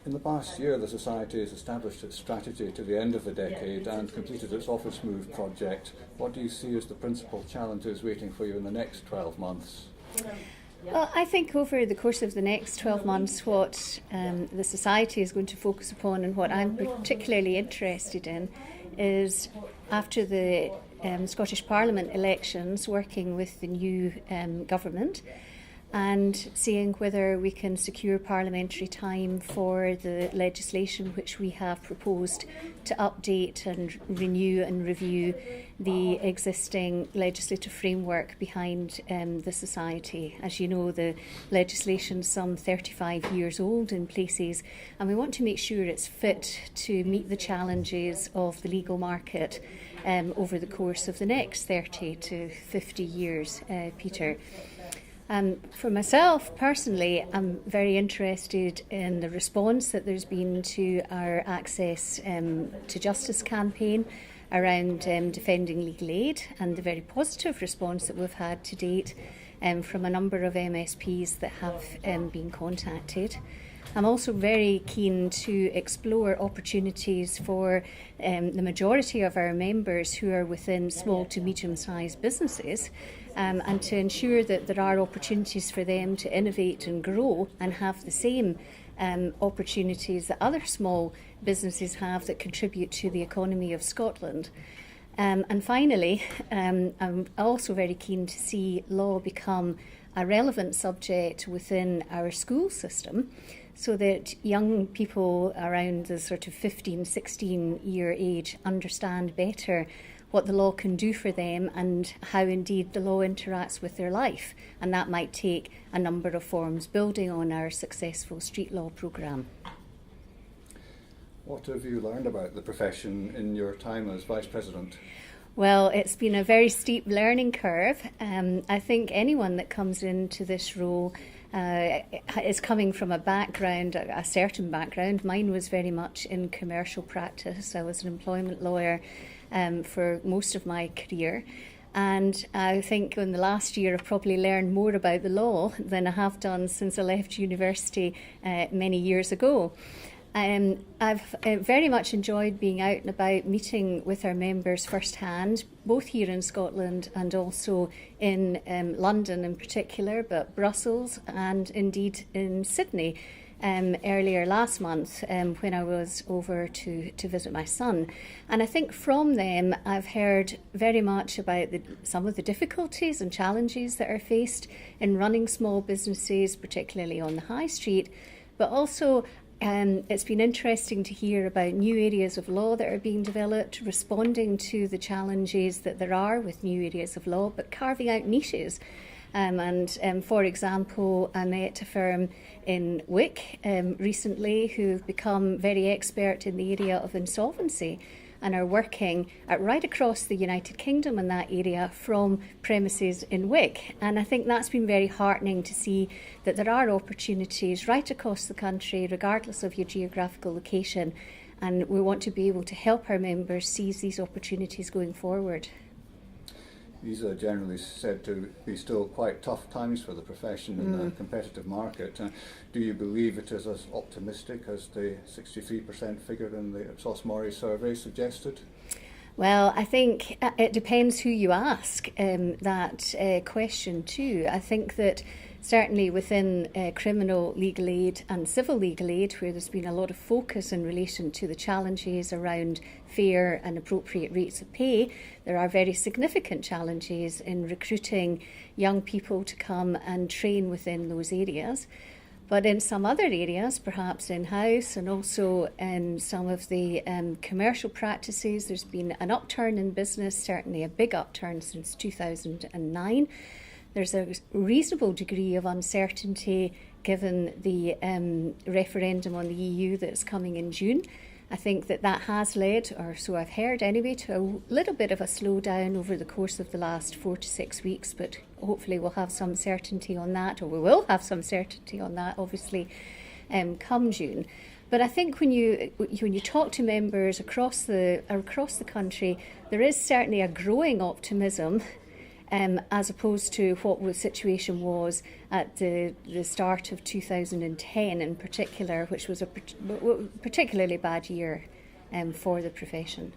In the past year, the Society has established its strategy to the end of the decade and completed its Office Move project. What do you see as the principal challenges waiting for you in the next 12 months? Well, I think over the course of the next 12 months, what the Society is going to focus upon and what I'm particularly interested in is, after the Scottish Parliament elections, working with the new government and seeing whether we can secure parliamentary time for the legislation which we have proposed to update and renew and review the existing legislative framework behind the Society. As you know, the legislation's some 35 years old in places, and we want to make sure it's fit to meet the challenges of the legal market over the course of the next 30 to 50 years, Peter. For myself personally, I'm very interested in the response that there's been to our Access to Justice campaign around defending legal aid, and the very positive response that we've had to date from a number of MSPs that have been contacted. I'm also very keen to explore opportunities for the majority of our members who are within small to medium-sized businesses, and to ensure that there are opportunities for them to innovate and grow and have the same opportunities that other small businesses have that contribute to the economy of Scotland. And finally, I'm also very keen to see law become a relevant subject within our school system, so that young people around the sort of 15, 16 year age understand better what the law can do for them and how indeed the law interacts with their life. And that might take a number of forms, building on our successful street law programme. What have you learned about the profession in your time as Vice President? Well, it's been a very steep learning curve. I think anyone that comes into this role is coming from a certain background. Mine was very much in commercial practice. I was an employment lawyer for most of my career. And I think in the last year I've probably learned more about the law than I have done since I left university many years ago. I've very much enjoyed being out and about, meeting with our members firsthand, both here in Scotland and also in London in particular, but Brussels and indeed in Sydney earlier last month when I was over to visit my son. And I think from them I've heard very much about some of the difficulties and challenges that are faced in running small businesses, particularly on the high street, but also it's been interesting to hear about new areas of law that are being developed, responding to the challenges that there are with new areas of law, but carving out niches. For example, I met a firm in Wick recently who've become very expert in the area of insolvency and are working right across the United Kingdom in that area from premises in Wick. And I think that's been very heartening to see that there are opportunities right across the country, regardless of your geographical location. And we want to be able to help our members seize these opportunities going forward. These are generally said to be still quite tough times for the profession in a competitive market. Do you believe it is as optimistic as the 63% figure in the Ipsos Mori survey suggested? Well, I think it depends who you ask that question too. I think that certainly within criminal legal aid and civil legal aid, where there's been a lot of focus in relation to the challenges around fair and appropriate rates of pay, there are very significant challenges in recruiting young people to come and train within those areas. But in some other areas, perhaps in-house and also in some of the commercial practices, there's been an upturn in business, certainly a big upturn since 2009. There's a reasonable degree of uncertainty given the referendum on the EU that's coming in June. I think that has led, or so I've heard anyway, to a little bit of a slowdown over the course of the last 4 to 6 weeks, but hopefully we'll have some certainty on that, or we will have some certainty on that, obviously, come June. But I think when you talk to members across the country, there is certainly a growing optimism as opposed to what the situation was at the start of 2010 in particular, which was a particularly bad year for the profession.